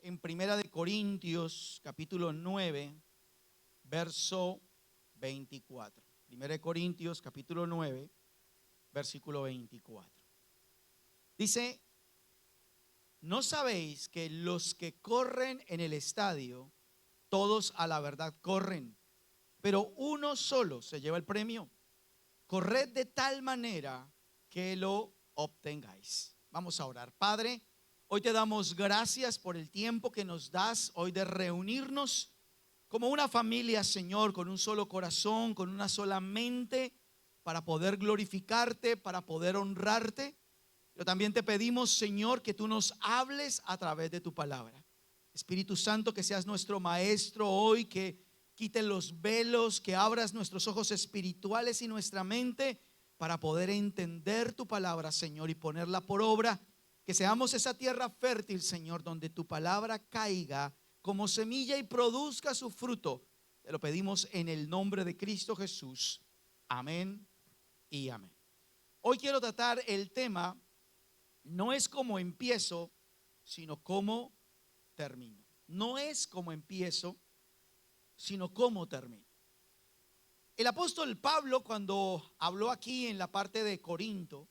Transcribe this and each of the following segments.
en Primera de Corintios, capítulo 9, verso 24. Primera de Corintios, capítulo 9, versículo 24. Dice: ¿no sabéis que los que corren en el estadio, todos a la verdad corren, pero uno solo se lleva el premio? Corred de tal manera que lo obtengáis. Vamos a orar. Padre, hoy te damos gracias por el tiempo que nos das hoy de reunirnos como una familia, Señor, con un solo corazón, con una sola mente, para poder glorificarte, para poder honrarte. Pero también te pedimos, Señor, que tú nos hables a través de tu palabra. Espíritu Santo, que seas nuestro maestro hoy, que quites los velos, que abras nuestros ojos espirituales y nuestra mente para poder entender tu palabra, Señor, y ponerla por obra. Que seamos esa tierra fértil, Señor, donde tu palabra caiga como semilla y produzca su fruto. Te lo pedimos en el nombre de Cristo Jesús. Amén y amén. Hoy quiero tratar el tema: no es como empiezo, sino cómo termino. No es como empiezo, sino cómo termino. El apóstol Pablo, cuando habló aquí en la parte de Corinto,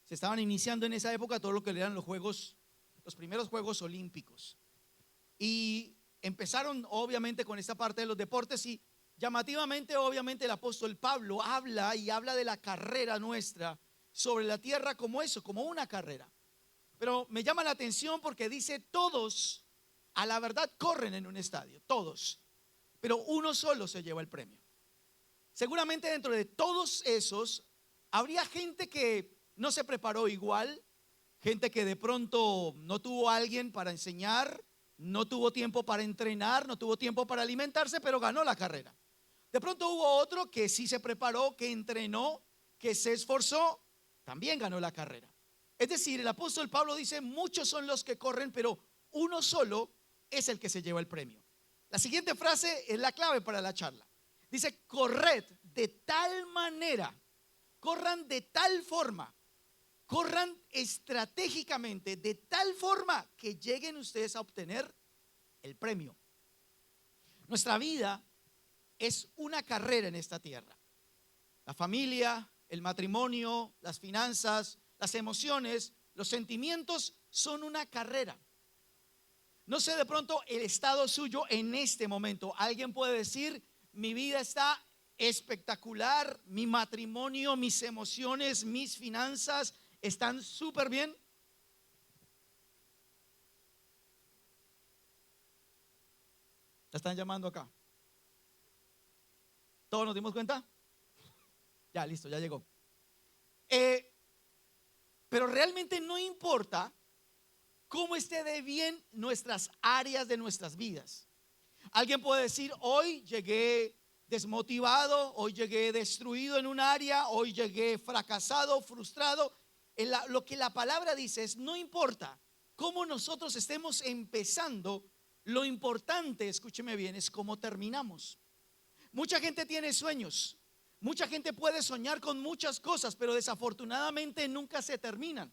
se estaban iniciando en esa época todo lo que eran los primeros Juegos Olímpicos. Y empezaron obviamente con esta parte de los deportes, y llamativamente obviamente el apóstol Pablo habla de la carrera nuestra sobre la tierra como eso, como una carrera. Pero me llama la atención porque dice: todos a la verdad corren en un estadio, todos, pero uno solo se lleva el premio. Seguramente dentro de todos esos habría gente que no se preparó igual, gente que de pronto no tuvo a alguien para enseñar, no tuvo tiempo para entrenar, no tuvo tiempo para alimentarse, pero ganó la carrera. De pronto hubo otro que sí se preparó, que entrenó, que se esforzó, también ganó la carrera. Es decir, el apóstol Pablo dice: muchos son los que corren, pero uno solo es el que se lleva el premio. La siguiente frase es la clave para la charla. Dice: corred de tal manera, corran de tal forma, corran estratégicamente, de tal forma que lleguen ustedes a obtener el premio. Nuestra vida es una carrera en esta tierra. La familia, el matrimonio, las finanzas, las emociones, los sentimientos son una carrera. No sé de pronto el estado suyo en este momento. Alguien puede decir: mi vida está espectacular, mi matrimonio, mis emociones, mis finanzas están súper bien. ¿La están llamando acá? ¿Todos nos dimos cuenta? Ya, listo, ya llegó. Pero realmente no importa cómo esté de bien nuestras áreas de nuestras vidas. Alguien puede decir: hoy llegué desmotivado, hoy llegué destruido en un área, hoy llegué fracasado, frustrado. Lo que la palabra dice es: no importa cómo nosotros estemos empezando, lo importante, escúcheme bien, es cómo terminamos. Mucha gente tiene sueños, mucha gente puede soñar con muchas cosas, pero desafortunadamente nunca se terminan.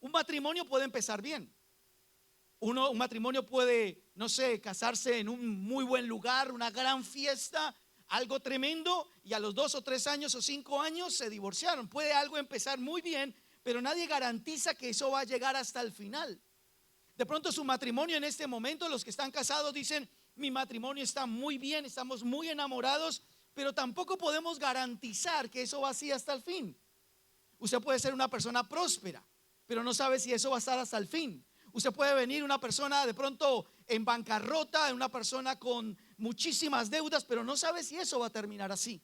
Un matrimonio puede empezar bien. Un matrimonio puede, no sé, casarse en un muy buen lugar, una gran fiesta, algo tremendo, y a los 2 o 3 años o 5 años se divorciaron. Puede algo empezar muy bien, pero nadie garantiza que eso va a llegar hasta el final. De pronto su matrimonio en este momento, los que están casados dicen: mi matrimonio está muy bien, estamos muy enamorados, pero tampoco podemos garantizar que eso va así hasta el fin. Usted puede ser una persona próspera, pero no sabe si eso va a estar hasta el fin. Usted puede venir una persona de pronto en bancarrota, una persona con muchísimas deudas, pero no sabe si eso va a terminar así.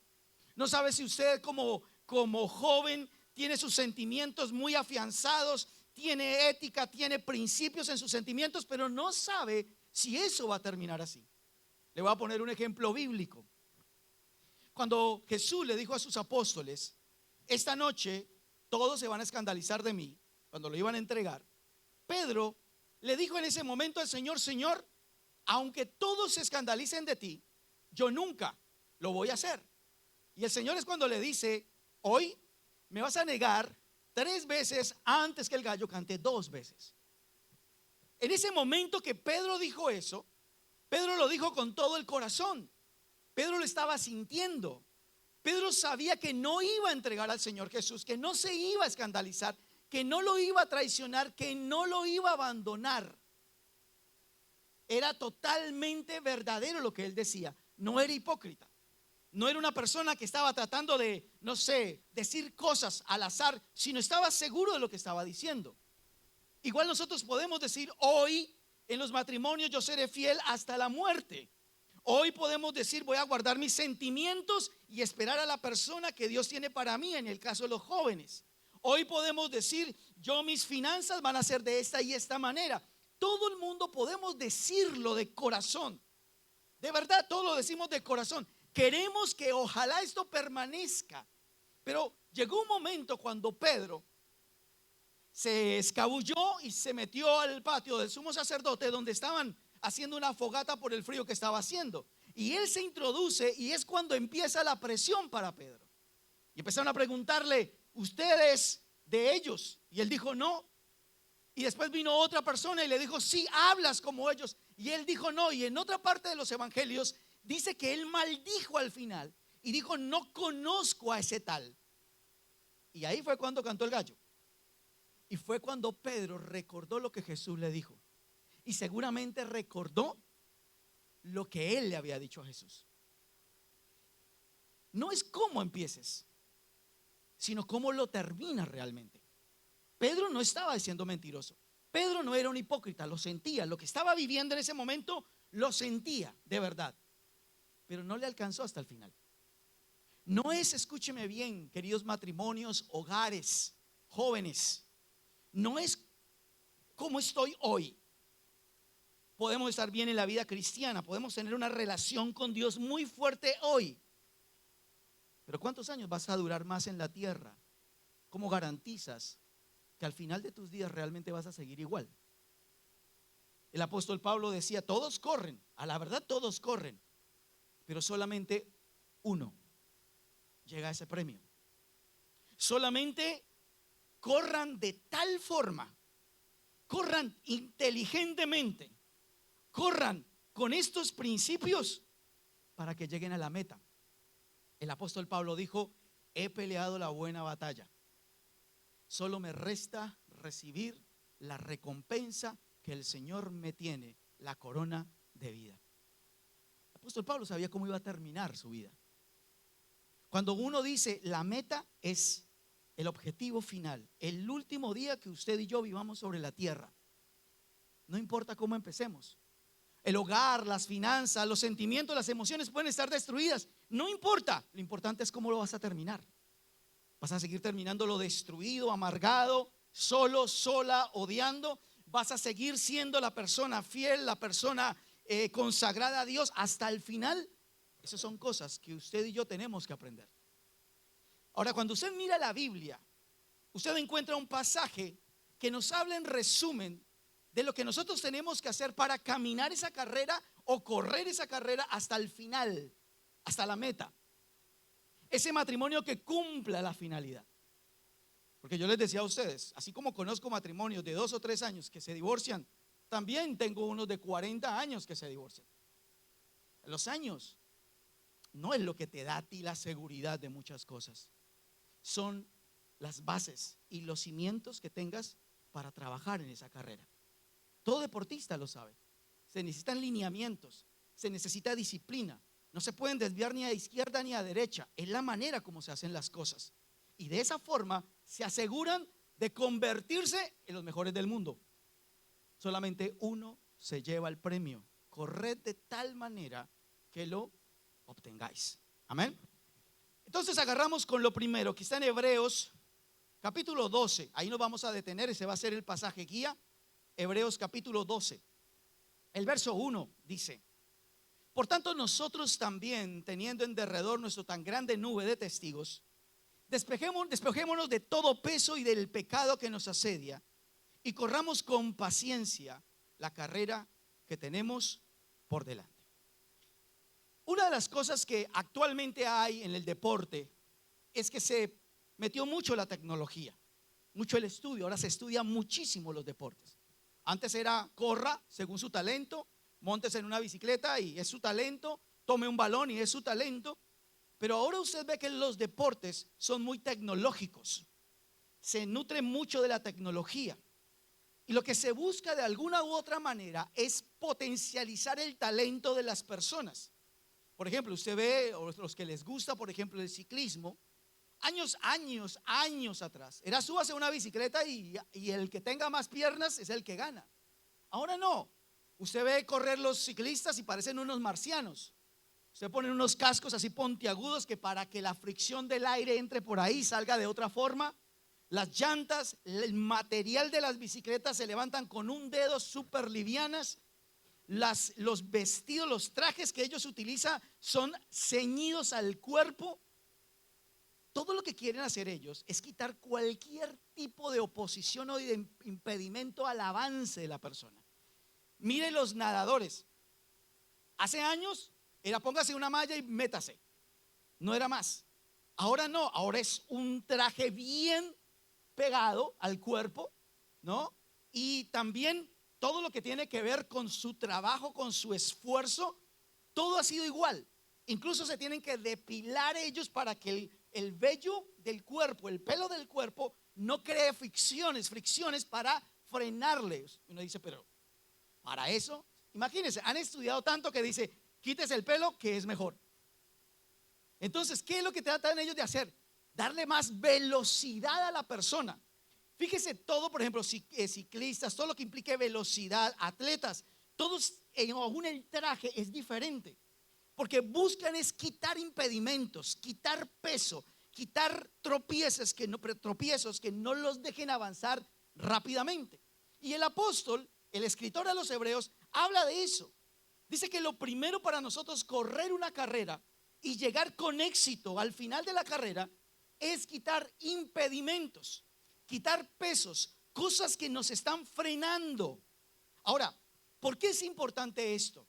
No sabe si usted como joven tiene sus sentimientos muy afianzados, tiene ética, tiene principios en sus sentimientos, pero no sabe si eso va a terminar así. Le voy a poner un ejemplo bíblico. Cuando Jesús le dijo a sus apóstoles: esta noche todos se van a escandalizar de mí, cuando lo iban a entregar, Pedro le dijo en ese momento al Señor: Señor, aunque todos se escandalicen de ti, yo nunca lo voy a hacer. Y el Señor es cuando le dice: hoy me vas a negar 3 veces antes que el gallo cante 2 veces. En ese momento que Pedro dijo eso, Pedro lo dijo con todo el corazón. Pedro lo estaba sintiendo. Pedro sabía que no iba a entregar al Señor Jesús, que no se iba a escandalizar, que no lo iba a traicionar, que no lo iba a abandonar. Era totalmente verdadero lo que él decía. No era hipócrita. No era una persona que estaba tratando de, no sé, decir cosas al azar, sino estaba seguro de lo que estaba diciendo. Igual nosotros podemos decir hoy en los matrimonios: yo seré fiel hasta la muerte. Hoy podemos decir: voy a guardar mis sentimientos y esperar a la persona que Dios tiene para mí, en el caso de los jóvenes. Hoy podemos decir: yo, mis finanzas van a ser de esta y esta manera. Todo el mundo podemos decirlo de corazón. De verdad, todo lo decimos de corazón. Queremos que ojalá esto permanezca. Pero llegó un momento cuando Pedro se escabulló y se metió al patio del sumo sacerdote, donde estaban haciendo una fogata por el frío que estaba haciendo. Y él se introduce, y es cuando empieza la presión para Pedro. Y empezaron a preguntarle: ¿usted es de ellos? Y él dijo: no. Y después vino otra persona y le dijo: sí, hablas como ellos. Y él dijo: no. Y en otra parte de los evangelios dice que él maldijo al final y dijo: no conozco a ese tal. Y ahí fue cuando cantó el gallo. Y fue cuando Pedro recordó lo que Jesús le dijo. Y seguramente recordó lo que él le había dicho a Jesús. No es cómo empieces, sino cómo lo terminas realmente. Pedro no estaba siendo mentiroso. Pedro no era un hipócrita, lo sentía. Lo que estaba viviendo en ese momento lo sentía de verdad. Pero no le alcanzó hasta el final. No es, escúcheme bien, queridos matrimonios, hogares, jóvenes, no es cómo estoy hoy. Podemos estar bien en la vida cristiana, podemos tener una relación con Dios muy fuerte hoy. Pero ¿cuántos años vas a durar más en la tierra? ¿Cómo garantizas que al final de tus días realmente vas a seguir igual? El apóstol Pablo decía: todos corren, a la verdad todos corren, pero solamente uno llega a ese premio. Solamente corran de tal forma, corran inteligentemente, corran con estos principios para que lleguen a la meta. El apóstol Pablo dijo: he peleado la buena batalla, solo me resta recibir la recompensa que el Señor me tiene, la corona de vida. El apóstol Pablo sabía cómo iba a terminar su vida. Cuando uno dice la meta es el objetivo final, el último día que usted y yo vivamos sobre la tierra, no importa cómo empecemos. El hogar, las finanzas, los sentimientos, las emociones pueden estar destruidas, no importa. Lo importante es cómo lo vas a terminar. ¿Vas a seguir terminándolo destruido, amargado, solo, sola, odiando? ¿Vas a seguir siendo la persona fiel, la persona consagrada a Dios hasta el final? Esas son cosas que usted y yo tenemos que aprender. Ahora, cuando usted mira la Biblia, usted encuentra un pasaje que nos habla en resumen de lo que nosotros tenemos que hacer para caminar esa carrera o correr esa carrera hasta el final, hasta la meta. Ese matrimonio que cumpla la finalidad. Porque yo les decía a ustedes, así como conozco matrimonios de 2 o 3 años que se divorcian, también tengo unos de 40 años que se divorcian. Los años no es lo que te da a ti la seguridad de muchas cosas. Son las bases y los cimientos que tengas para trabajar en esa carrera. Todo deportista lo sabe. Se necesitan lineamientos, se necesita disciplina. No se pueden desviar ni a izquierda ni a derecha. Es la manera como se hacen las cosas. Y de esa forma se aseguran de convertirse en los mejores del mundo. Solamente uno se lleva el premio. Corred de tal manera que lo obtengáis. Amén. Entonces agarramos con lo primero que está en Hebreos capítulo 12. Ahí nos vamos a detener, ese va a ser el pasaje guía. Hebreos capítulo 12. El verso 1 dice: por tanto nosotros también, teniendo en derredor nuestro tan grande nube de testigos, despejémonos de todo peso y del pecado que nos asedia, y corramos con paciencia la carrera que tenemos por delante. Una de las cosas que actualmente hay en el deporte es que se metió mucho la tecnología, mucho el estudio. Ahora se estudia muchísimo los deportes. Antes era corra según su talento, móntese en una bicicleta y es su talento, tome un balón y es su talento. Pero ahora usted ve que los deportes son muy tecnológicos, se nutren mucho de la tecnología. Y lo que se busca de alguna u otra manera es potencializar el talento de las personas. Por ejemplo, usted ve, o los que les gusta, por ejemplo, el ciclismo, años atrás, era súbase a una bicicleta y el que tenga más piernas es el que gana. Ahora no, usted ve correr los ciclistas y parecen unos marcianos. Usted pone unos cascos así puntiagudos que para que la fricción del aire entre por ahí salga de otra forma. Las llantas, el material de las bicicletas se levantan con un dedo, súper livianas. Los vestidos, los trajes que ellos utilizan son ceñidos al cuerpo. Todo lo que quieren hacer ellos es quitar cualquier tipo de oposición o de impedimento al avance de la persona. Mire los nadadores. Hace años era póngase una malla y métase. No era más. Ahora no, ahora es un traje bien pegado al cuerpo, ¿no? Y también todo lo que tiene que ver con su trabajo, con su esfuerzo, todo ha sido igual. Incluso se tienen que depilar ellos para que el vello del cuerpo, el pelo del cuerpo, no cree fricciones para frenarles. Uno dice, pero para eso, imagínense, han estudiado tanto que dice, quítese el pelo que es mejor. Entonces, ¿qué es lo que tratan ellos de hacer? Darle más velocidad a la persona. Fíjese todo, por ejemplo, ciclistas, todo lo que implique velocidad, atletas, todos, aún el traje es diferente. Porque buscan es quitar impedimentos, quitar peso, quitar tropiezos que no los dejen avanzar rápidamente. Y el apóstol, el escritor a los Hebreos, habla de eso. Dice que lo primero para nosotros correr una carrera y llegar con éxito al final de la carrera es quitar impedimentos, quitar pesos, cosas que nos están frenando. Ahora, ¿por qué es importante esto?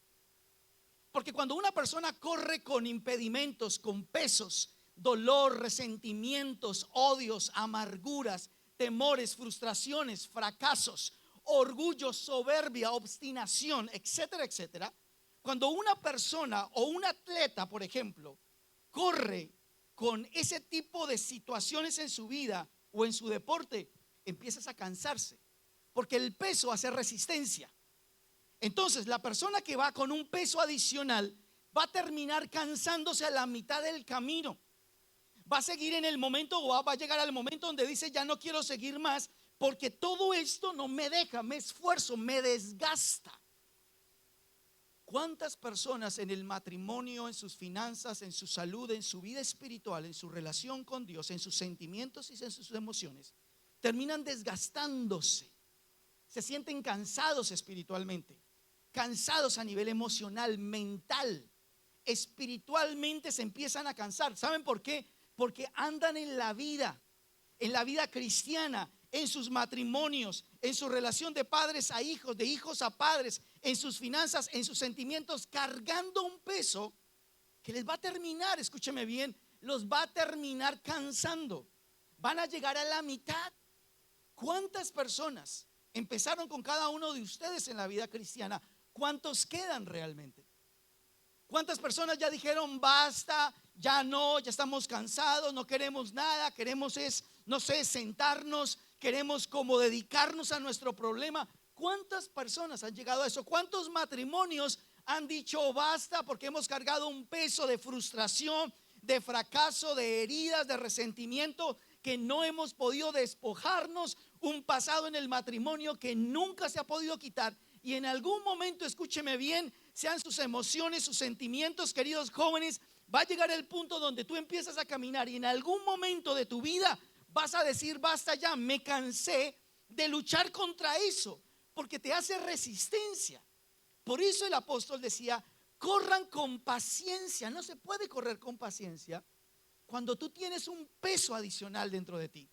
Porque cuando una persona corre con impedimentos, con pesos, dolor, resentimientos, odios, amarguras, temores, frustraciones, fracasos, orgullo, soberbia, obstinación, etcétera, etcétera. Cuando una persona o un atleta, por ejemplo, corre con ese tipo de situaciones en su vida o en su deporte, empiezas a cansarse, porque el peso hace resistencia. Entonces la persona que va con un peso adicional va a terminar cansándose a la mitad del camino. Va a seguir en el momento o va a llegar al momento donde dice ya no quiero seguir más porque todo esto no me deja, me esfuerzo, me desgasta. ¿Cuántas personas en el matrimonio, en sus finanzas, en su salud, en su vida espiritual, en su relación con Dios, en sus sentimientos y en sus emociones, terminan desgastándose? Se sienten cansados espiritualmente, cansados a nivel emocional, mental, espiritualmente se empiezan a cansar. ¿Saben por qué? Porque andan en la vida cristiana, en sus matrimonios, en su relación de padres a hijos, de hijos a padres, en sus finanzas, en sus sentimientos, cargando un peso que les va a terminar, escúcheme bien, los va a terminar cansando. Van a llegar a la mitad. ¿Cuántas personas empezaron con cada uno de ustedes en la vida cristiana? ¿Cuántos quedan realmente? ¿Cuántas personas ya dijeron basta, ya no, ya estamos cansados, no queremos nada, queremos es, no sé, sentarnos, queremos como dedicarnos a nuestro problema? ¿Cuántas personas han llegado a eso? ¿Cuántos matrimonios han dicho basta porque hemos cargado un peso de frustración, de fracaso, de heridas, de resentimiento que no hemos podido despojarnos, un pasado en el matrimonio que nunca se ha podido quitar? Y en algún momento, escúcheme bien, sean sus emociones, sus sentimientos, queridos jóvenes, va a llegar el punto donde tú empiezas a caminar y en algún momento de tu vida vas a decir basta ya, me cansé de luchar contra eso, porque te hace resistencia. Por eso el apóstol decía, corran con paciencia. No se puede correr con paciencia cuando tú tienes un peso adicional dentro de ti.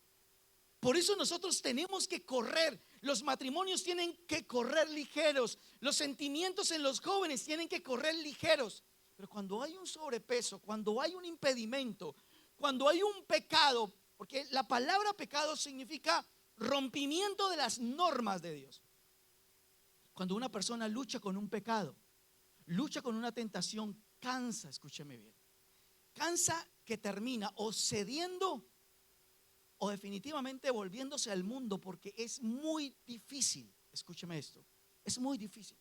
Por eso nosotros tenemos que correr. Los matrimonios tienen que correr ligeros. Los sentimientos en los jóvenes tienen que correr ligeros. Pero cuando hay un sobrepeso, cuando hay un impedimento, cuando hay un pecado, porque la palabra pecado significa rompimiento de las normas de Dios. Cuando una persona lucha con un pecado, lucha con una tentación, cansa, escúcheme bien, cansa que termina o cediendo o definitivamente volviéndose al mundo, porque es muy difícil, escúcheme esto, es muy difícil.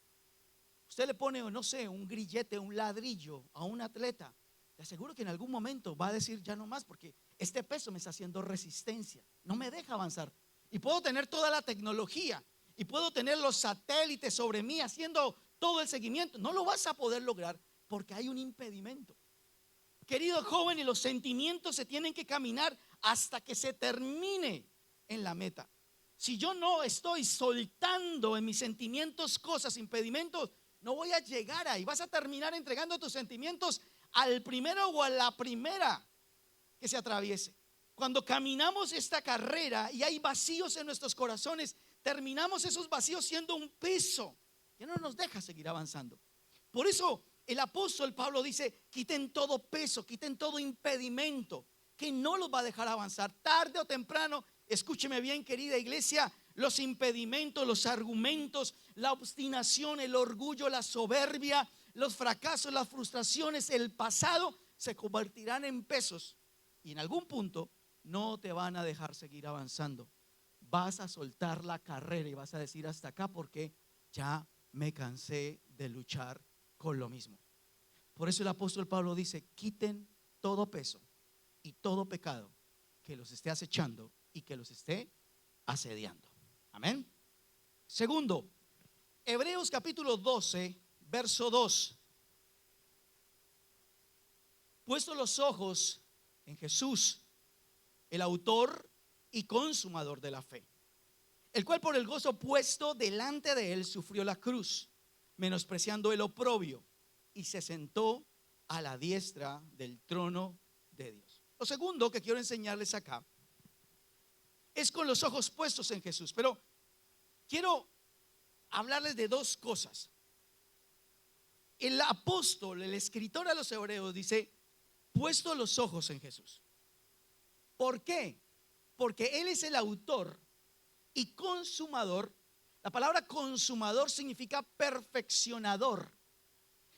Usted le pone, no sé, un grillete, un ladrillo a un atleta, le aseguro que en algún momento va a decir ya no más, porque este peso me está haciendo resistencia, no me deja avanzar. Y puedo tener toda la tecnología y puedo tener los satélites sobre mí haciendo todo el seguimiento, no lo vas a poder lograr porque hay un impedimento. Querido joven, y los sentimientos se tienen que caminar hasta que se termine en la meta. Si yo no estoy soltando en mis sentimientos cosas, impedimentos, no voy a llegar ahí. Vas a terminar entregando tus sentimientos al primero o a la primera que se atraviese. Cuando caminamos esta carrera y hay vacíos en nuestros corazones, terminamos esos vacíos siendo un peso que no nos deja seguir avanzando. Por eso el apóstol Pablo dice: quiten todo peso, quiten todo impedimento que no los va a dejar avanzar. Tarde o temprano, escúcheme bien, querida iglesia, los impedimentos, los argumentos, la obstinación, el orgullo, la soberbia, los fracasos, las frustraciones, el pasado se convertirán en pesos y en algún punto no te van a dejar seguir avanzando. Vas a soltar la carrera y vas a decir: hasta acá, porque ya me cansé de luchar con lo mismo. Por eso el apóstol Pablo dice: quiten todo peso y todo pecado que los esté acechando y que los esté asediando. Amén. Segundo, Hebreos capítulo 12, verso 2. Puesto los ojos en Jesús, el autor y consumador de la fe, el cual por el gozo puesto delante de él sufrió la cruz, menospreciando el oprobio, y se sentó a la diestra del trono de Dios. Lo segundo que quiero enseñarles acá es con los ojos puestos en Jesús, pero quiero hablarles de dos cosas. El apóstol, el escritor a los hebreos dice: puesto los ojos en Jesús. ¿Por qué? Porque él es el autor y consumador. La palabra consumador significa perfeccionador.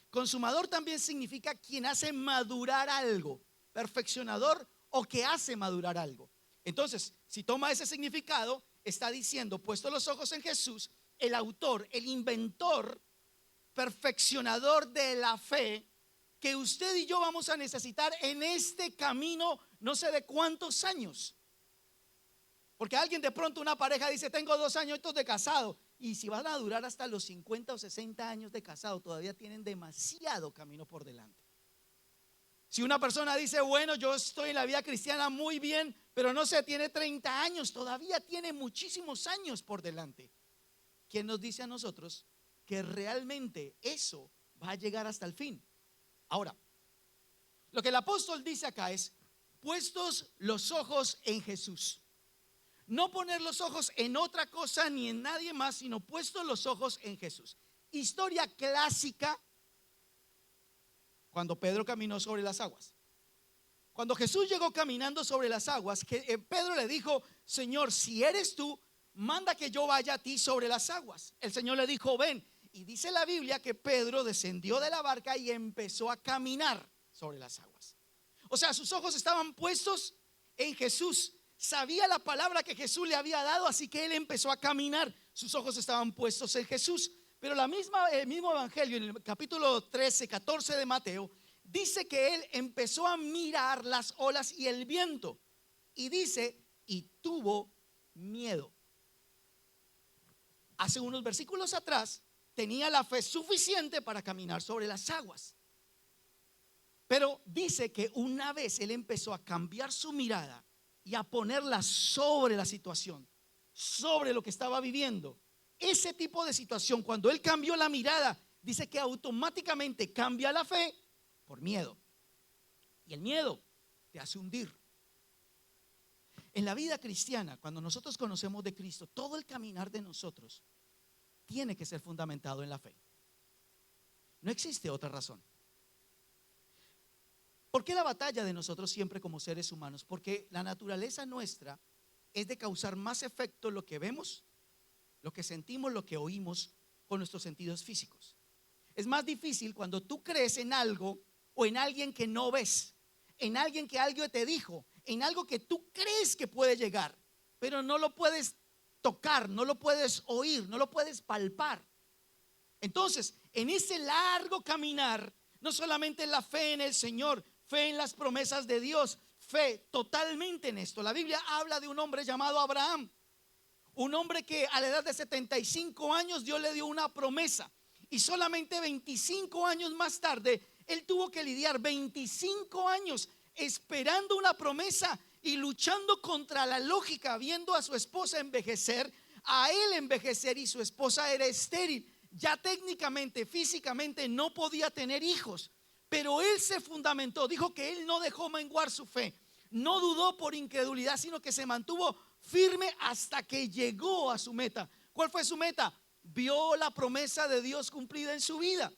Consumador también significa quien hace madurar algo. Perfeccionador, o que hace madurar algo. Entonces, si toma ese significado, está diciendo: puesto los ojos en Jesús, el autor, el inventor, perfeccionador de la fe, que usted y yo vamos a necesitar en este camino, no sé de cuántos años. Porque alguien, de pronto una pareja dice: tengo 2 años de casado, y si van a durar hasta los 50 o 60 años de casado, todavía tienen demasiado camino por delante. Si una persona dice: bueno, yo estoy en la vida cristiana muy bien, pero no sé, tiene 30 años, todavía tiene muchísimos años por delante. ¿Quién nos dice a nosotros que realmente eso va a llegar hasta el fin? Ahora, lo que el apóstol dice acá es: puestos los ojos en Jesús. No poner los ojos en otra cosa ni en nadie más, sino puestos los ojos en Jesús. Historia clásica: cuando Pedro caminó sobre las aguas. Cuando Jesús llegó caminando sobre las aguas, Pedro le dijo: Señor, si eres tú, manda que yo vaya a ti sobre las aguas. El Señor le dijo: ven. Y dice la Biblia que Pedro descendió de la barca y empezó a caminar sobre las aguas. O sea, sus ojos estaban puestos en Jesús. Sabía la palabra que Jesús le había dado, así que él empezó a caminar. Sus ojos estaban puestos en Jesús. Pero el mismo evangelio, en el capítulo 13, 14 de Mateo, dice que él empezó a mirar las olas y el viento. Y dice: y tuvo miedo. Hace unos versículos atrás tenía la fe suficiente para caminar sobre las aguas. Pero dice que una vez él empezó a cambiar su mirada y a ponerla sobre la situación, sobre lo que estaba viviendo. Ese tipo de situación, cuando él cambió la mirada, dice que automáticamente cambia la fe por miedo. Y el miedo te hace hundir. En la vida cristiana, cuando nosotros conocemos de Cristo, todo el caminar de nosotros tiene que ser fundamentado en la fe. No existe otra razón. ¿Por qué la batalla de nosotros siempre como seres humanos? Porque la naturaleza nuestra es de causar más efecto lo que vemos, lo que sentimos, lo que oímos, con nuestros sentidos físicos. Es más difícil cuando tú crees en algo o en alguien que no ves, en alguien que algo te dijo, en algo que tú crees que puede llegar, pero no lo puedes tocar, no lo puedes oír, no lo puedes palpar. Entonces, en ese largo caminar, no solamente la fe en el Señor, fe en las promesas de Dios, fe totalmente en esto. La Biblia habla de un hombre llamado Abraham, un hombre que a la edad de 75 años Dios le dio una promesa, y solamente 25 años más tarde él tuvo que lidiar 25 años esperando una promesa y luchando contra la lógica, viendo a su esposa envejecer, a él envejecer, y su esposa era estéril. Ya técnicamente, físicamente no podía tener hijos, pero él se fundamentó, dijo que él no dejó menguar su fe, no dudó por incredulidad, sino que se mantuvo firme hasta que llegó a su meta. ¿Cuál fue su meta? Vio la promesa de Dios cumplida en su vida,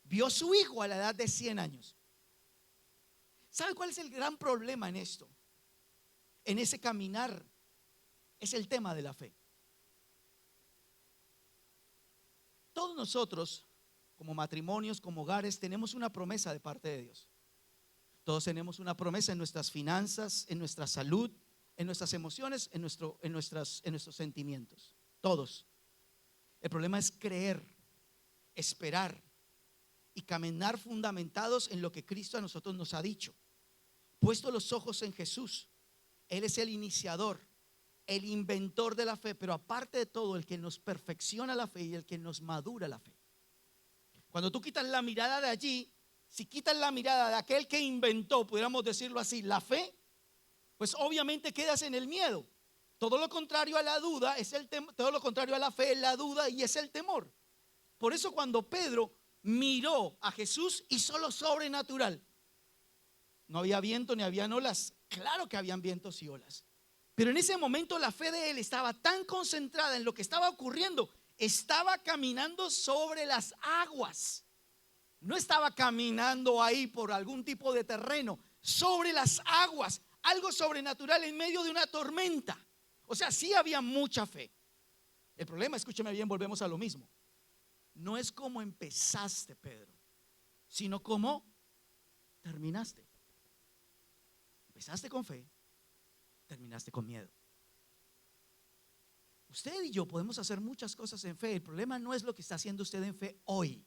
vio su hijo a la edad de 100 años. ¿Sabe cuál es el gran problema en esto? En ese caminar es el tema de la fe. Todos nosotros, como matrimonios, como hogares, tenemos una promesa de parte de Dios. Todos tenemos una promesa en nuestras finanzas, en nuestra salud, en nuestras emociones, en nuestros sentimientos. Todos. El problema es creer, esperar y caminar fundamentados en lo que Cristo a nosotros nos ha dicho. Puesto los ojos en Jesús. Él es el iniciador, el inventor de la fe, pero aparte de todo, el que nos perfecciona la fe y el que nos madura la fe. Cuando tú quitas la mirada de allí, si quitas la mirada de aquel que inventó, pudiéramos decirlo así, la fe, pues obviamente quedas en el miedo. Todo lo contrario a la duda es todo lo contrario a la fe es la duda y es el temor. Por eso cuando Pedro miró a Jesús, hizo lo sobrenatural. No había viento ni habían olas. Claro que habían vientos y olas, pero en ese momento la fe de él estaba tan concentrada en lo que estaba ocurriendo. Estaba caminando sobre las aguas. No estaba caminando ahí por algún tipo de terreno, sobre las aguas, algo sobrenatural en medio de una tormenta. O sea, sí había mucha fe. El problema, escúcheme bien, volvemos a lo mismo. No es cómo empezaste, Pedro, sino cómo terminaste. Empezaste con fe, terminaste con miedo. Usted y yo podemos hacer muchas cosas en fe. El problema no es lo que está haciendo usted en fe hoy,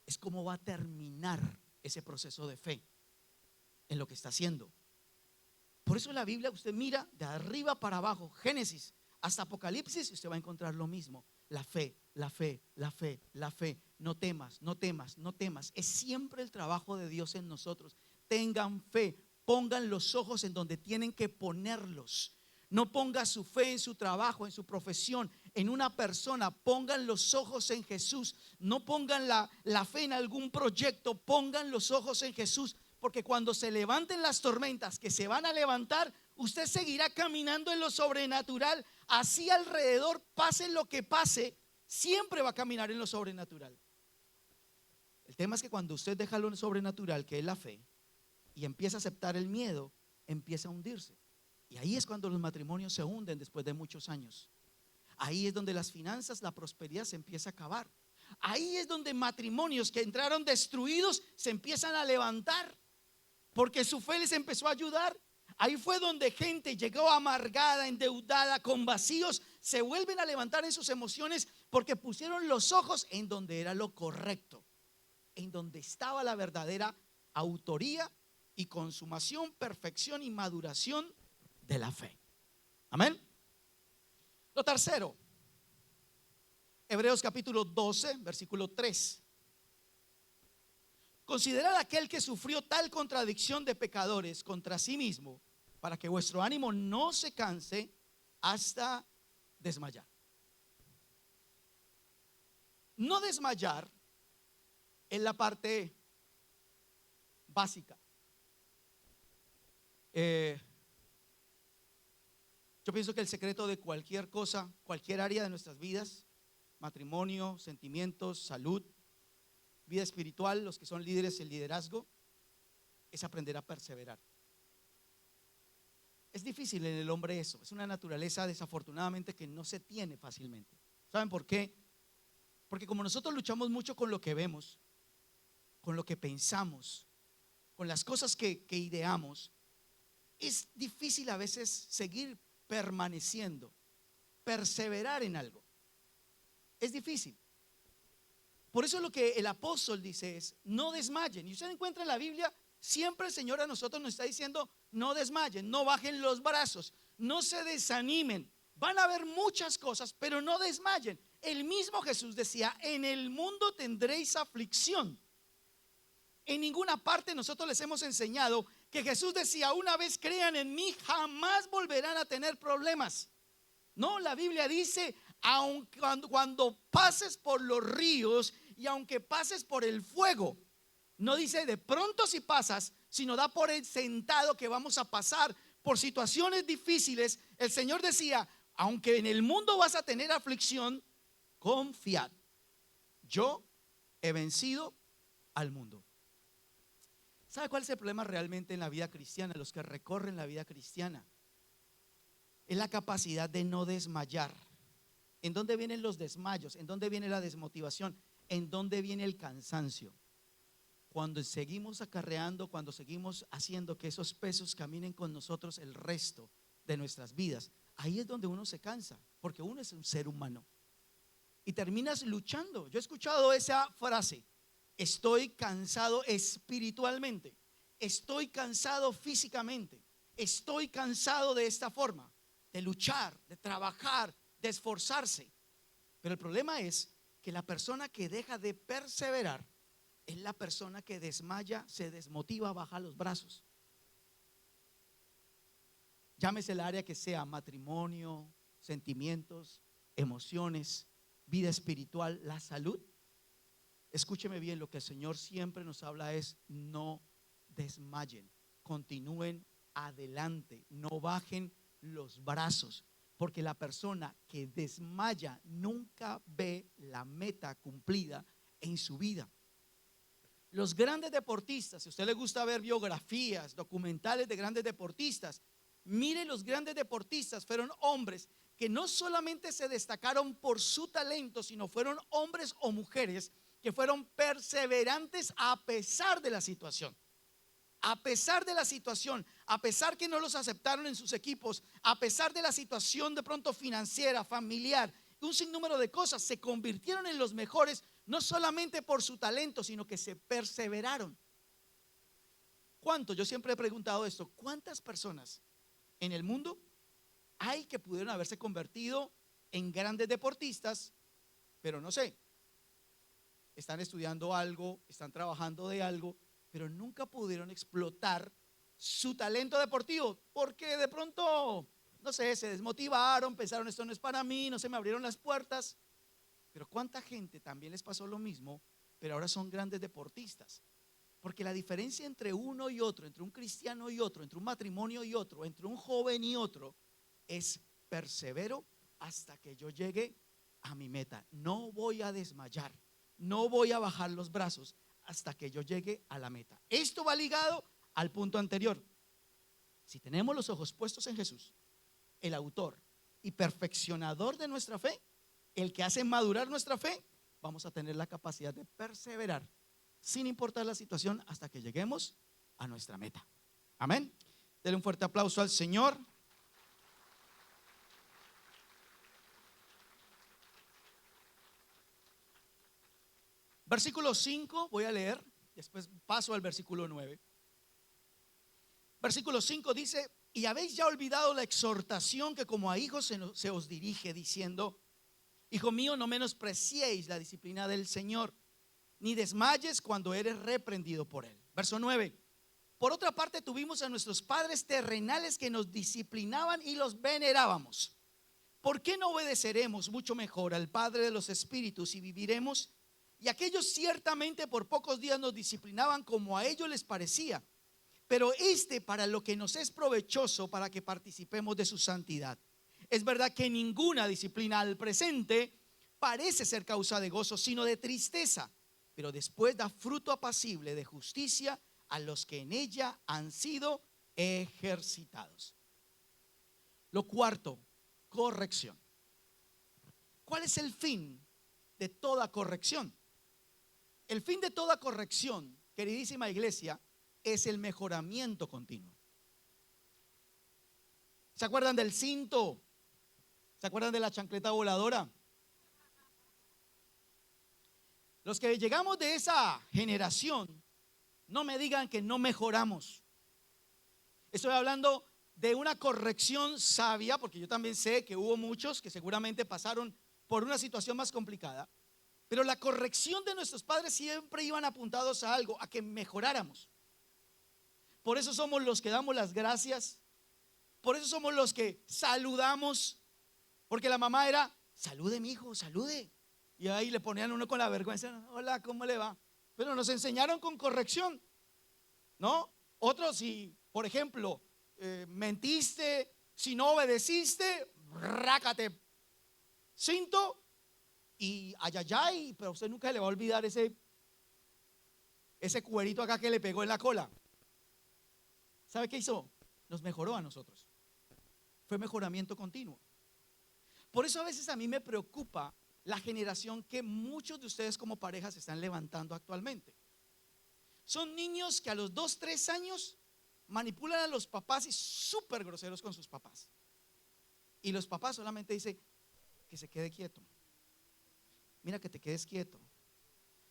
es cómo va a terminar ese proceso de fe en lo que está haciendo. Por eso en la Biblia usted mira de arriba para abajo, Génesis hasta Apocalipsis, y usted va a encontrar lo mismo. La fe, la fe, la fe, la fe. No temas, no temas, no temas. Es siempre el trabajo de Dios en nosotros. Tengan fe, pongan los ojos en donde tienen que ponerlos. No ponga su fe en su trabajo, en su profesión, en una persona. Pongan los ojos en Jesús. No pongan la fe en algún proyecto. Pongan los ojos en Jesús. Porque cuando se levanten las tormentas que se van a levantar, usted seguirá caminando en lo sobrenatural. Así alrededor, pase lo que pase, siempre va a caminar en lo sobrenatural. El tema es que cuando usted deja lo sobrenatural, que es la fe, y empieza a aceptar el miedo, empieza a hundirse. Y ahí es cuando los matrimonios se hunden después de muchos años. Ahí es donde las finanzas, la prosperidad se empieza a acabar. Ahí es donde matrimonios que entraron destruidos se empiezan a levantar, porque su fe les empezó a ayudar. Ahí fue donde gente llegó amargada, endeudada, con vacíos, se vuelven a levantar en sus emociones porque pusieron los ojos en donde era lo correcto, en donde estaba la verdadera autoría y consumación, perfección y maduración de la fe. Amén. Lo tercero, Hebreos capítulo 12, versículo 3. Considerad aquel que sufrió tal contradicción de pecadores contra sí mismo, para que vuestro ánimo no se canse hasta desmayar. No desmayar es la parte básica. Yo pienso que el secreto de cualquier cosa, cualquier área de nuestras vidas, matrimonio, sentimientos, salud, vida espiritual, los que son líderes, el liderazgo, es aprender a perseverar. Es difícil en el hombre eso, es una naturaleza desafortunadamente que no se tiene fácilmente. ¿Saben por qué? Porque como nosotros luchamos mucho con lo que vemos, con lo que pensamos, con las cosas que ideamos, es difícil a veces seguir permaneciendo, perseverar en algo. Es difícil. Por eso lo que el apóstol dice es: no desmayen. Y usted encuentra en la Biblia, siempre el Señor a nosotros nos está diciendo: no desmayen, no bajen los brazos, no se desanimen. Van a haber muchas cosas, pero no desmayen. El mismo Jesús decía: en el mundo tendréis aflicción. En ninguna parte nosotros les hemos enseñado que Jesús decía: una vez crean en mí, jamás volverán a tener problemas. No, la Biblia dice: aunque cuando pases por los ríos y aunque pases por el fuego, no dice de pronto si pasas, sino da por el sentado que vamos a pasar por situaciones difíciles. El Señor decía: aunque en el mundo vas a tener aflicción, confiad, yo he vencido al mundo. ¿Sabe cuál es el problema realmente en la vida cristiana? Los que recorren la vida cristiana es la capacidad de no desmayar. ¿En dónde vienen los desmayos? ¿En dónde viene la desmotivación? ¿En dónde viene el cansancio? Cuando seguimos acarreando, cuando seguimos haciendo que esos pesos caminen con nosotros el resto de nuestras vidas. Ahí es donde uno se cansa, porque uno es un ser humano y terminas luchando. Yo he escuchado esa frase: estoy cansado espiritualmente, estoy cansado físicamente, estoy cansado de esta forma, de luchar, de trabajar, de esforzarse. Pero el problema es que la persona que deja de perseverar es la persona que desmaya, se desmotiva, baja los brazos. Llámese el área que sea: matrimonio, sentimientos, emociones, vida espiritual, la salud. Escúcheme bien, lo que el Señor siempre nos habla es: no desmayen, continúen adelante, no bajen los brazos, porque la persona que desmaya nunca ve la meta cumplida en su vida. Los grandes deportistas, si a usted le gusta ver biografías, documentales de grandes deportistas, mire, los grandes deportistas fueron hombres que no solamente se destacaron por su talento, sino fueron hombres o mujeres que fueron perseverantes a pesar de la situación. A pesar de la situación, a pesar que no los aceptaron en sus equipos, a pesar de la situación de pronto financiera, familiar, un sinnúmero de cosas, se convirtieron en los mejores, no solamente por su talento, sino que se perseveraron. ¿Cuántos? Yo siempre he preguntado esto: ¿cuántas personas en el mundo hay que pudieron haberse convertido en grandes deportistas, pero no sé, están estudiando algo, están trabajando de algo, pero nunca pudieron explotar su talento deportivo porque de pronto, no sé, se desmotivaron, pensaron: esto no es para mí, no se me abrieron las puertas? Pero ¿cuánta gente también les pasó lo mismo, pero ahora son grandes deportistas? Porque la diferencia entre uno y otro, entre un cristiano y otro, entre un matrimonio y otro, entre un joven y otro, es: persevero hasta que yo llegue a mi meta. No voy a desmayar, no voy a bajar los brazos hasta que yo llegue a la meta. Esto va ligado al punto anterior. Si tenemos los ojos puestos en Jesús, el autor y perfeccionador de nuestra fe, el que hace madurar nuestra fe, vamos a tener la capacidad de perseverar sin importar la situación hasta que lleguemos a nuestra meta. Amén. Denle un fuerte aplauso al Señor. Versículo 5, voy a leer, después paso al versículo 9. Versículo 5 dice: y habéis ya olvidado la exhortación que como a hijos se os dirige, diciendo: hijo mío, no menospreciéis la disciplina del Señor, ni desmayes cuando eres reprendido por él. Verso 9: por otra parte, tuvimos a nuestros padres terrenales que nos disciplinaban y los venerábamos. ¿Por qué no obedeceremos mucho mejor al Padre de los Espíritus y viviremos? Y aquellos ciertamente por pocos días nos disciplinaban como a ellos les parecía, pero para lo que nos es provechoso, para que participemos de su santidad. Es verdad que ninguna disciplina al presente parece ser causa de gozo, sino de tristeza, pero después da fruto apacible de justicia a los que en ella han sido ejercitados. Lo cuarto: corrección. ¿Cuál es el fin de toda corrección. El fin de toda corrección, queridísima iglesia, es el mejoramiento continuo. ¿Se acuerdan del cinto? ¿Se acuerdan de la chancleta voladora? Los que llegamos de esa generación, no me digan que no mejoramos. Estoy hablando de una corrección sabia, porque yo también sé que hubo muchos que seguramente pasaron por una situación más complicada, pero la corrección de nuestros padres siempre iban apuntados a algo, a que mejoráramos. Por eso somos los que damos las gracias, por eso somos los que saludamos, porque la mamá era, salude mi hijo, salude. Y ahí le ponían uno con la vergüenza, hola, ¿cómo le va? Pero nos enseñaron con corrección, ¿no? Otros, si por ejemplo mentiste, si no obedeciste, rácate cinto y ayayay, pero usted nunca le va a olvidar ese cuerito acá que le pegó en la cola. ¿Sabe qué hizo? Nos mejoró a nosotros. Fue mejoramiento continuo. Por eso a veces a mí me preocupa la generación que muchos de ustedes como parejas están levantando actualmente. Son niños que a los 2, 3 años manipulan a los papás y súper groseros con sus papás. Y los papás solamente dicen que se quede quieto. Mira, que te quedes quieto.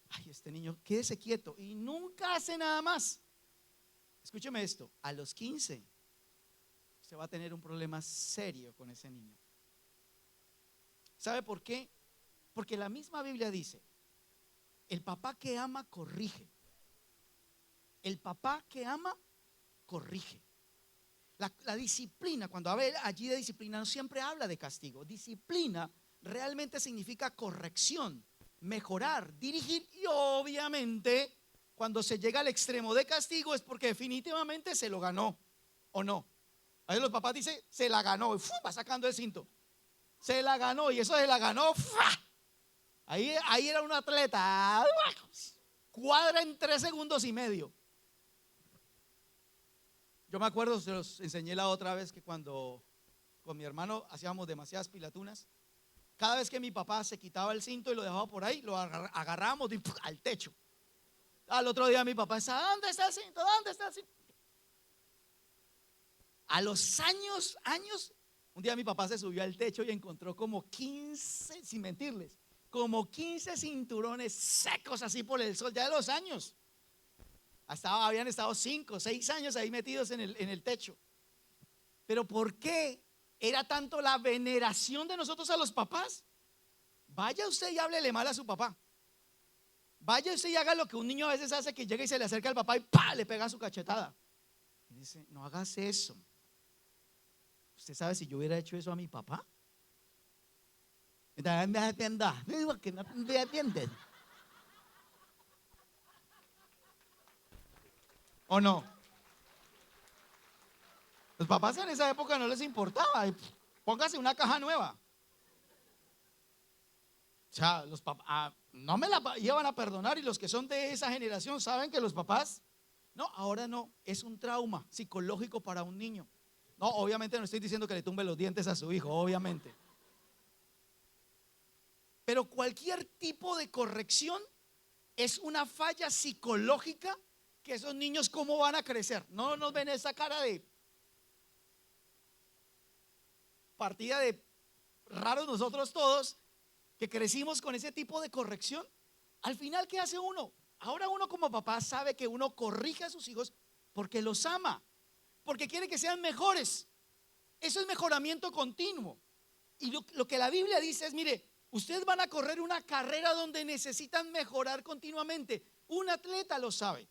Ay, este niño, quédese quieto. Y nunca hace nada más. Escúcheme esto, a los 15 usted va a tener un problema serio con ese niño. ¿Sabe por qué? Porque la misma Biblia dice, el papá que ama corrige. El papá que ama corrige. La disciplina, cuando habla allí de disciplina, no siempre habla de castigo. Disciplina realmente significa corrección, mejorar, dirigir. Y obviamente cuando se llega al extremo de castigo es porque definitivamente se lo ganó, ¿o no? Ahí los papás dicen, se la ganó, y va sacando el cinto. Se la ganó, y eso se la ganó. Ahí era un atleta. Cuadra en 3 segundos y medio. Yo me acuerdo, se los enseñé la otra vez, que cuando con mi hermano hacíamos demasiadas pilatunas, cada vez que mi papá se quitaba el cinto y lo dejaba por ahí, lo agarrábamos al techo. Al otro día mi papá decía, ¿dónde está el cinto? ¿Dónde está el cinto? A los años, un día mi papá se subió al techo y encontró como 15, sin mentirles, como 15 cinturones secos así por el sol, ya de los años. Habían estado 5, 6 años ahí metidos en el techo. Pero ¿por qué era tanto la veneración de nosotros a los papás? Vaya usted y háblele mal a su papá. Vaya usted y haga lo que un niño a veces hace, que llega y se le acerca al papá y ¡pah!, le pega su cachetada. Y dice, no hagas eso. ¿Usted sabe si yo hubiera hecho eso a mi papá? ¿O no? Los papás en esa época no les importaba. Póngase una caja nueva. O sea, los papás no me la iban a perdonar, y los que son de esa generación saben que los papás, no, ahora no, es un trauma psicológico para un niño. No, obviamente no estoy diciendo que le tumbe los dientes a su hijo, obviamente. Pero cualquier tipo de corrección es una falla psicológica, que esos niños cómo van a crecer. No nos ven esa cara de partida de raros nosotros todos, que crecimos con ese tipo de corrección. Al final, ¿qué hace uno? Ahora uno como papá sabe que uno corrige a sus hijos porque los ama, porque quiere que sean mejores. Eso es mejoramiento continuo. Y lo que la Biblia dice es, mire, ustedes van a correr una carrera donde necesitan mejorar continuamente. Un atleta lo sabe.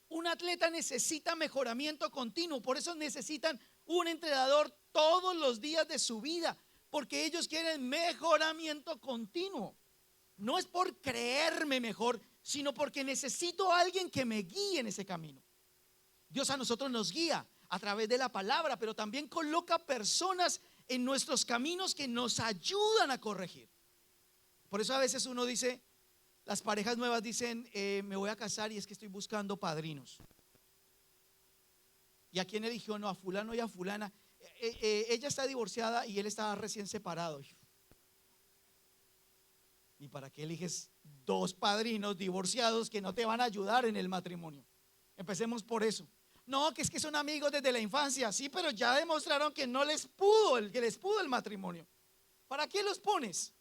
Un atleta necesita mejoramiento continuo. Por eso necesitan un entrenador todos los días de su vida, porque ellos quieren mejoramiento continuo. No es por creerme mejor, sino porque necesito a alguien que me guíe en ese camino. Dios a nosotros nos guía a través de la palabra, pero también coloca personas en nuestros caminos que nos ayudan a corregir. Por eso a veces uno dice, las parejas nuevas dicen, me voy a casar y es que estoy buscando padrinos. ¿Y a quién eligió? No, a fulano y a fulana. Ella está divorciada y él está recién separado. ¿Y para qué eliges dos padrinos divorciados que no te van a ayudar en el matrimonio? Empecemos por eso. No, que es que son amigos desde la infancia. Sí, pero ya demostraron que no les pudo, que les pudo el matrimonio. ¿Para qué los pones?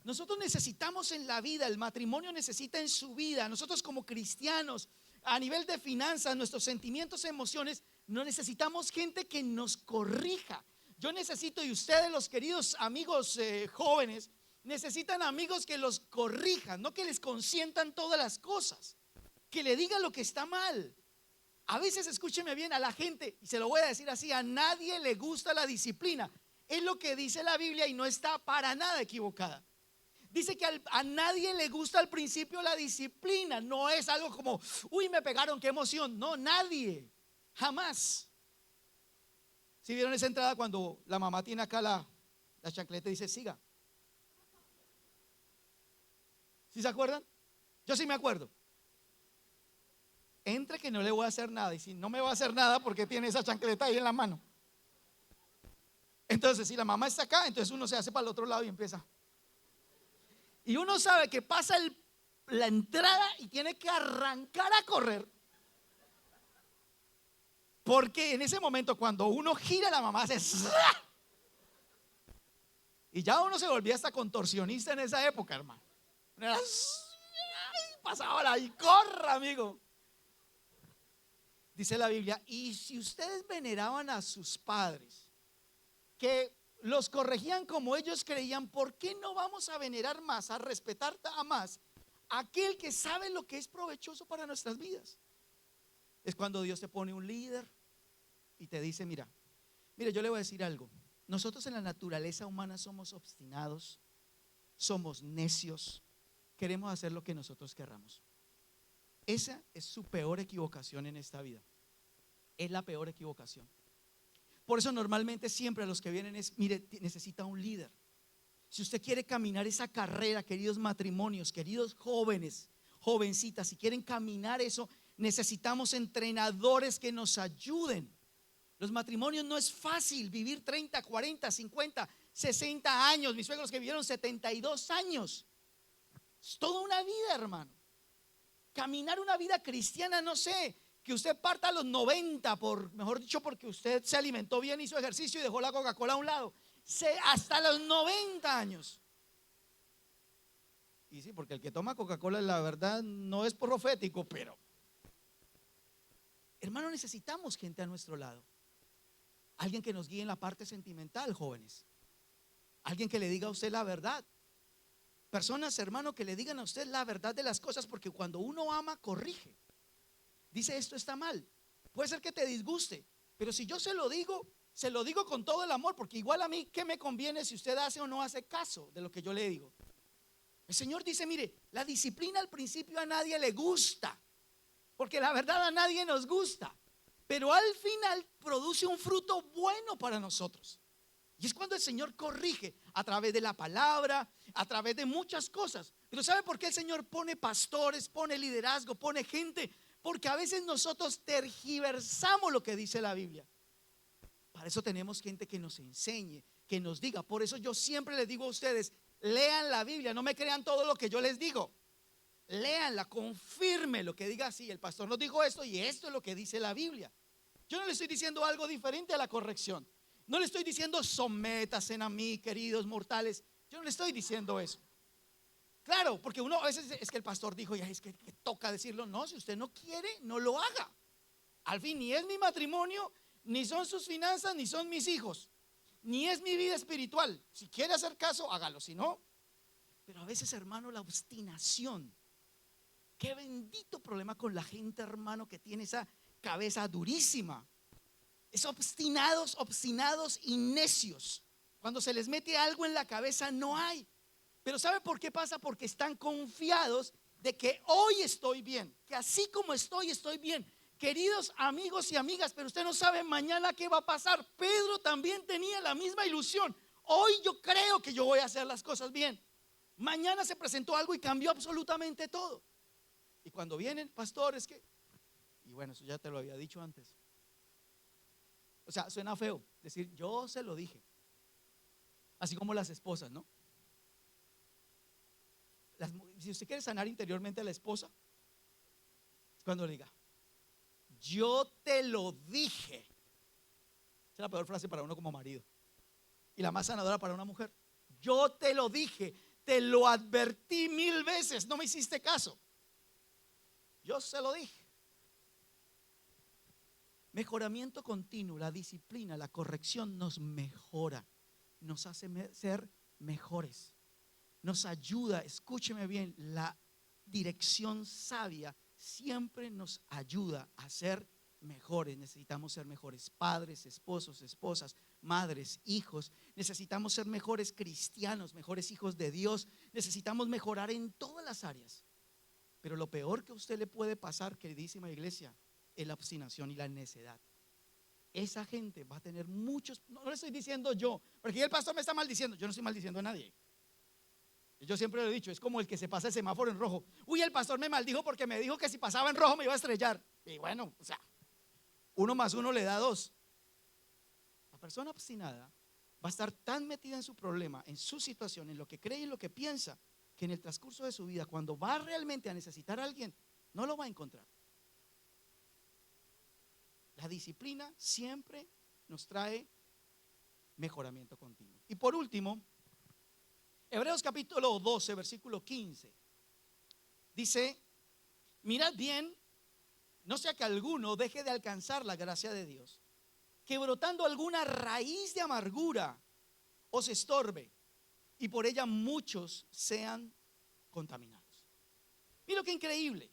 Nosotros necesitamos en la vida, el matrimonio necesita en su vida. Nosotros como cristianos, a nivel de finanzas, nuestros sentimientos, emociones, no necesitamos gente que nos corrija. Yo necesito, y ustedes, los queridos amigos jóvenes, necesitan amigos que los corrijan, no que les consientan todas las cosas, que le digan lo que está mal. A veces, escúcheme bien, a la gente, y se lo voy a decir así, a nadie le gusta la disciplina. Es lo que dice la Biblia y no está para nada equivocada. Dice que a nadie le gusta al principio la disciplina. No es algo como, uy, me pegaron, qué emoción. No, nadie, jamás. ¿Sí vieron esa entrada cuando la mamá tiene acá la chancleta y dice, siga? ¿Sí se acuerdan? Yo sí me acuerdo. Entre que no le voy a hacer nada. Y si no me va a hacer nada, porque tiene esa chancleta ahí en la mano. Entonces, si la mamá está acá, entonces uno se hace para el otro lado y empieza. Y uno sabe que pasa la entrada y tiene que arrancar a correr. Porque en ese momento, cuando uno gira, la mamá hace ¡zra! Y ya uno se volvía hasta contorsionista en esa época, hermano. Pasaba la y corra, amigo. Dice la Biblia, y si ustedes veneraban a sus padres, que los corregían como ellos creían, ¿por qué no vamos a venerar más, a respetar a más aquel que sabe lo que es provechoso para nuestras vidas? Es cuando Dios te pone un líder y te dice, mira, yo le voy a decir algo. Nosotros en la naturaleza humana somos obstinados, somos necios, queremos hacer lo que nosotros querramos. Esa es su peor equivocación en esta vida. Es la peor equivocación. Por eso normalmente siempre a los que vienen es, mire, necesita un líder. Si usted quiere caminar esa carrera, queridos matrimonios, queridos jóvenes, jovencitas, si quieren caminar eso, necesitamos entrenadores que nos ayuden. Los matrimonios no es fácil vivir 30, 40, 50, 60 años. Mis suegros que vivieron 72 años. Es toda una vida, hermano. Caminar una vida cristiana, no sé, que usted parta a los 90, mejor dicho, porque usted se alimentó bien, hizo ejercicio y dejó la Coca-Cola a un lado. Hasta los 90 años. Y sí, porque el que toma Coca-Cola, la verdad, no es profético, pero hermano, necesitamos gente a nuestro lado. Alguien que nos guíe en la parte sentimental, jóvenes. Alguien que le diga a usted la verdad. Personas, hermano, que le digan a usted la verdad de las cosas, porque cuando uno ama, corrige. Dice, esto está mal. Puede ser que te disguste, pero si yo se lo digo con todo el amor, porque igual a mí, ¿qué me conviene si usted hace o no hace caso de lo que yo le digo? El Señor dice, mire, la disciplina al principio a nadie le gusta, porque la verdad a nadie nos gusta, pero al final produce un fruto bueno para nosotros. Y es cuando el Señor corrige a través de la palabra, a través de muchas cosas. Pero ¿sabe por qué el Señor pone pastores, pone liderazgo, pone gente? Porque a veces nosotros tergiversamos lo que dice la Biblia. Para eso tenemos gente que nos enseñe, que nos diga. Por eso yo siempre les digo a ustedes, lean la Biblia, no me crean todo lo que yo les digo. Léanla, confirme lo que diga. Sí, el pastor nos dijo esto y esto es lo que dice la Biblia. Yo no le estoy diciendo algo diferente a la corrección. No le estoy diciendo sométanse a mí, queridos mortales. Yo no le estoy diciendo eso. Claro, porque uno a veces es que el pastor dijo, ya es que toca decirlo. No, si usted no quiere, no lo haga. Al fin, ni es mi matrimonio, ni son sus finanzas, ni son mis hijos, ni es mi vida espiritual. Si quiere hacer caso, hágalo, si no. Pero a veces, hermano, la obstinación. Qué bendito problema con la gente, hermano, que tiene esa cabeza durísima. Es obstinados y necios. Cuando se les mete algo en la cabeza no hay. Pero ¿sabe por qué pasa? Porque están confiados de que hoy estoy bien, que así como estoy bien. Queridos amigos y amigas, pero usted no sabe mañana qué va a pasar. Pedro también tenía la misma ilusión. Hoy yo creo que yo voy a hacer las cosas bien. Mañana se presentó algo y cambió absolutamente todo. Y cuando vienen pastores y bueno, eso ya te lo había dicho antes. O sea, suena feo decir yo se lo dije. Así como las esposas, ¿no? Si usted quiere sanar interiormente a la esposa, es cuando le diga: yo te lo dije. Esa es la peor frase para uno como marido, y la más sanadora para una mujer. Yo te lo dije, te lo advertí 1000 veces, no me hiciste caso. Yo se lo dije. Mejoramiento continuo, la disciplina, la corrección nos mejora, nos hace ser mejores, nos ayuda. Escúcheme bien, la dirección sabia siempre nos ayuda a ser mejores. Necesitamos ser mejores padres, esposos, esposas, madres, hijos. Necesitamos ser mejores cristianos, mejores hijos de Dios. Necesitamos mejorar en todas las áreas. Pero lo peor que a usted le puede pasar, queridísima iglesia, es la obstinación y la necedad. Esa gente va a tener muchos. No le estoy diciendo yo, porque el pastor me está maldiciendo. Yo no estoy maldiciendo a nadie. Yo siempre lo he dicho, es como el que se pasa el semáforo en rojo. Uy, el pastor me maldijo porque me dijo que si pasaba en rojo me iba a estrellar. Y bueno, o sea, 1 más 1 le da 2. La persona obstinada va a estar tan metida en su problema, en su situación, en lo que cree y en lo que piensa, que en el transcurso de su vida, cuando va realmente a necesitar a alguien, no lo va a encontrar. La disciplina siempre nos trae mejoramiento continuo. Y por último, Hebreos capítulo 12, versículo 15, dice: mirad bien, no sea que alguno deje de alcanzar la gracia de Dios, que brotando alguna raíz de amargura os estorbe, y por ella muchos sean contaminados. Mira qué increíble.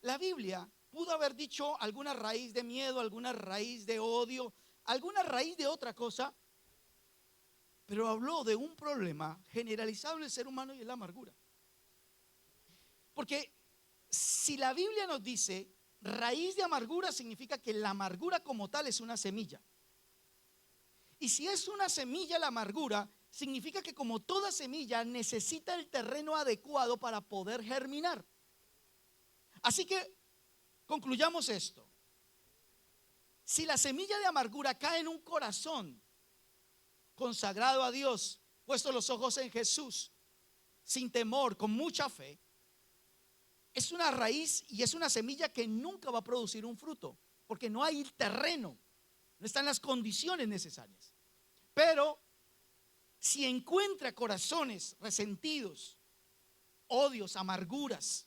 La Biblia pudo haber dicho alguna raíz de miedo, alguna raíz de odio, alguna raíz de otra cosa, pero habló de un problema generalizado del ser humano, y es la amargura. Porque si la Biblia nos dice raíz de amargura, significa que la amargura como tal es una semilla. Y si es una semilla la amargura, significa que como toda semilla necesita el terreno adecuado para poder germinar. Así que concluyamos esto. Si la semilla de amargura cae en un corazón consagrado a Dios, puesto los ojos en Jesús, sin temor, con mucha fe, es una raíz y es una semilla que nunca va a producir un fruto, porque no hay terreno, no están las condiciones necesarias. Pero si encuentra corazones resentidos, odios, amarguras,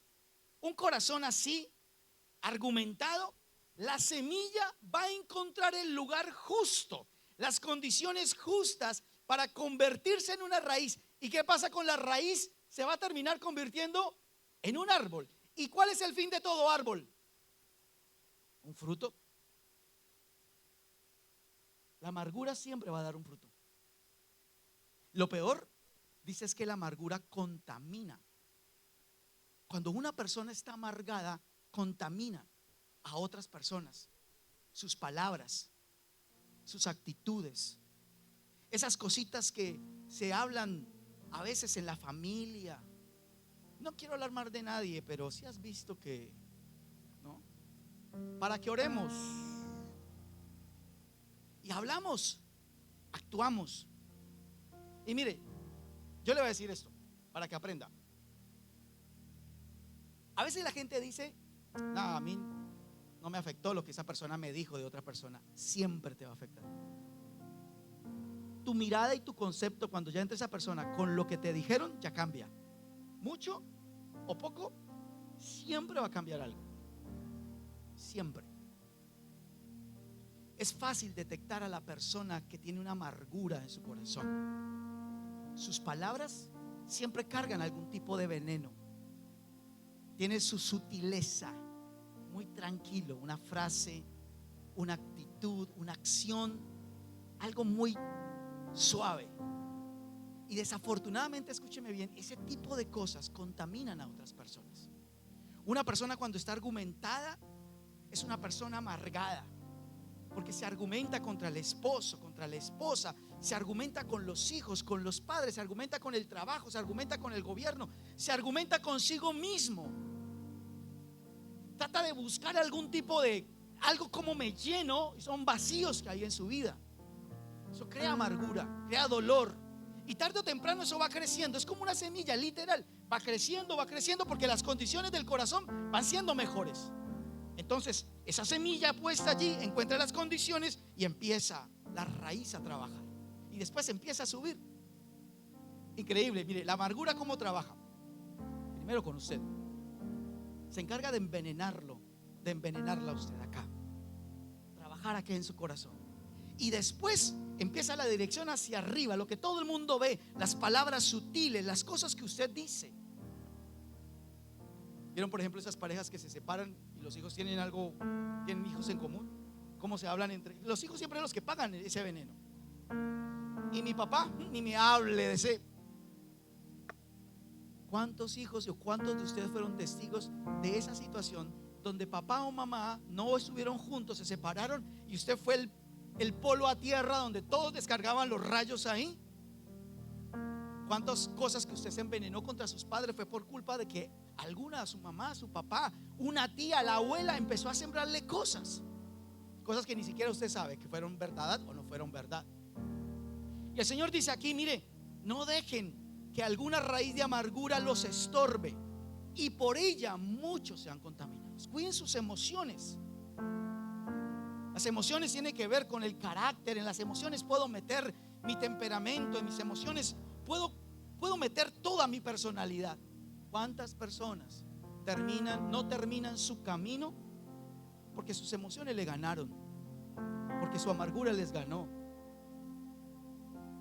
un corazón así, argumentado, la semilla va a encontrar el lugar justo, las condiciones justas para convertirse en una raíz. ¿Y qué pasa con la raíz? Se va a terminar convirtiendo en un árbol. ¿Y cuál es el fin de todo árbol? Un fruto. La amargura siempre va a dar un fruto. Lo peor, dice, es que la amargura contamina. Cuando una persona está amargada, contamina a otras personas, sus palabras, sus actitudes, esas cositas que se hablan a veces en la familia. No quiero hablar mal de nadie, pero si has visto que, ¿no? Para que oremos y hablamos, actuamos. Y mire, yo le voy a decir esto para que aprenda. A veces la gente dice: no, a mí no me afectó lo que esa persona me dijo de otra persona. Siempre te va a afectar. Tu mirada y tu concepto cuando ya entra esa persona con lo que te dijeron ya cambia. Mucho o poco, siempre va a cambiar algo. Siempre. Es fácil detectar a la persona que tiene una amargura en su corazón. Sus palabras siempre cargan algún tipo de veneno. Tiene su sutileza, muy tranquilo, una frase, una actitud, una acción, algo muy suave. Y desafortunadamente, escúcheme bien, ese tipo de cosas contaminan a otras personas. Una persona cuando está argumentada es una persona amargada, porque se argumenta contra el esposo, contra la esposa, se argumenta con los hijos, con los padres, se argumenta con el trabajo, se argumenta con el gobierno, se argumenta consigo mismo. Trata de buscar algún tipo de algo como me lleno, y son vacíos que hay en su vida. Eso crea amargura, crea dolor, y tarde o temprano eso va creciendo. Es como una semilla, literal, va creciendo porque las condiciones del corazón van siendo mejores. Entonces esa semilla puesta allí encuentra las condiciones y empieza la raíz a trabajar. Y después empieza a subir. Increíble, mire, la amargura cómo trabaja. Primero con usted. Se encarga de envenenarlo, de envenenarla a usted acá. Trabajar aquí en su corazón. Y después empieza la dirección hacia arriba, lo que todo el mundo ve, las palabras sutiles, las cosas que usted dice. ¿Vieron, por ejemplo, esas parejas que se separan y los hijos tienen hijos en común? ¿Cómo se hablan entre los hijos? Siempre son los que pagan ese veneno. Y mi papá, ni me hable de ese. ¿Cuántos hijos o cuántos de ustedes fueron testigos de esa situación donde papá o mamá no estuvieron juntos, se separaron y usted fue el polo a tierra donde todos descargaban los rayos ahí? ¿Cuántas cosas que usted se envenenó contra sus padres fue por culpa de que alguna, su mamá, su papá, una tía, la abuela empezó a sembrarle cosas que ni siquiera usted sabe que fueron verdad o no fueron verdad? Y el Señor dice aquí, mire, no dejen que alguna raíz de amargura los estorbe y por ella muchos sean contaminados. Cuiden sus emociones. Las emociones tienen que ver con el carácter. En las emociones puedo meter mi temperamento, en mis emociones puedo meter toda mi personalidad. ¿Cuántas personas no terminan su camino porque sus emociones le ganaron, porque su amargura les ganó,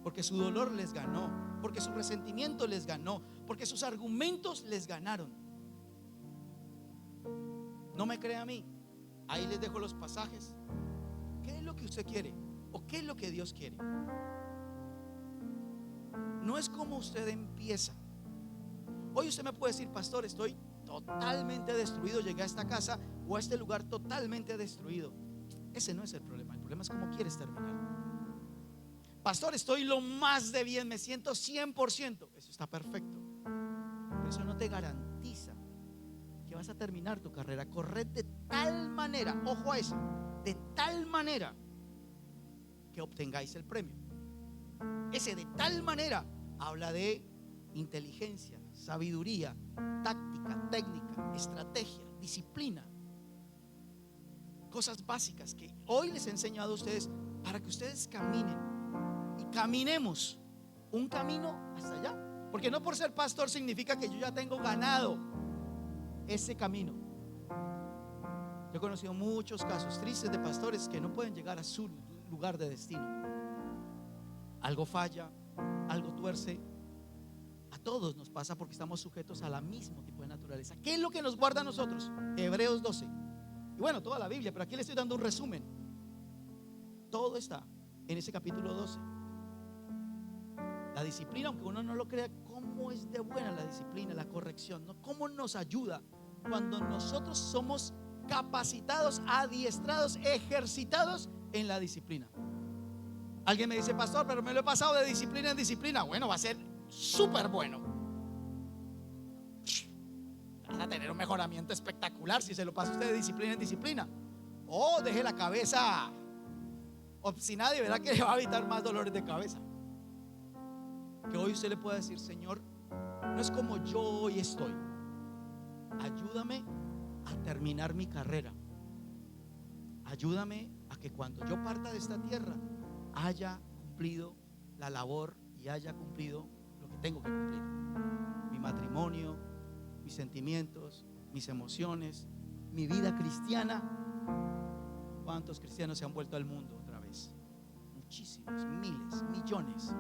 porque su dolor les ganó, porque su resentimiento les ganó, porque sus argumentos les ganaron? No me cree a mí, ahí les dejo los pasajes. ¿Qué es lo que usted quiere? ¿O qué es lo que Dios quiere? No es como usted empieza. Hoy usted me puede decir: pastor, estoy totalmente destruido, llegué a esta casa o a este lugar totalmente destruido. Ese no es el problema es cómo quieres terminar. Pastor, estoy lo más de bien, me siento 100%. Eso está perfecto, pero eso no te garantiza que vas a terminar tu carrera. Corred de tal manera, ojo a eso, de tal manera que obtengáis el premio. Ese de tal manera habla de inteligencia, sabiduría, táctica, técnica, estrategia, disciplina. Cosas básicas que hoy les he enseñado a ustedes para que ustedes caminen y caminemos un camino hasta allá. Porque no por ser pastor significa que yo ya tengo ganado ese camino. Yo he conocido muchos casos tristes de pastores que no pueden llegar a su lugar de destino. Algo falla, algo tuerce. A todos nos pasa porque estamos sujetos a la mismo tipo de naturaleza. ¿Qué es lo que nos guarda a nosotros? Hebreos 12. Y bueno, toda la Biblia, pero aquí le estoy dando un resumen. Todo está en ese capítulo 12. La disciplina, aunque uno no lo crea, cómo es de buena la disciplina, la corrección, ¿no? Cómo nos ayuda cuando nosotros somos capacitados, adiestrados, ejercitados en la disciplina. Alguien me dice: pastor, pero me lo he pasado de disciplina en disciplina. Bueno, va a ser súper bueno. Van a tener un mejoramiento espectacular si se lo pasa usted de disciplina en disciplina. O deje la cabeza obstinada y verá que le va a evitar más dolores de cabeza. Que hoy usted le pueda decir: Señor, no es como yo hoy estoy, ayúdame a terminar mi carrera. Ayúdame a que cuando yo parta de esta tierra haya cumplido la labor y haya cumplido lo que tengo que cumplir. Mi matrimonio, mis sentimientos, mis emociones, mi vida cristiana. ¿Cuántos cristianos se han vuelto al mundo otra vez? Muchísimos, miles, millones.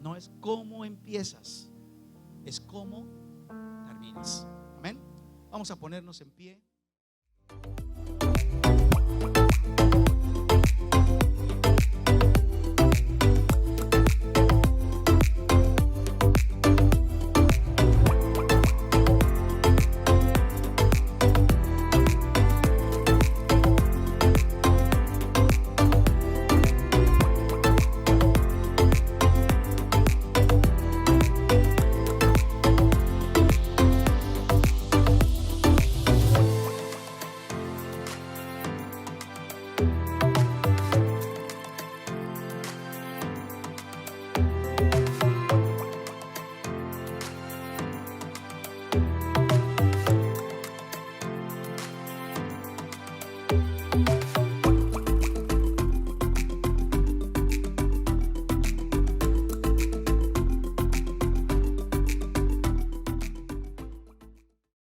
No es cómo empiezas, es cómo terminas. Amén. Vamos a ponernos en pie.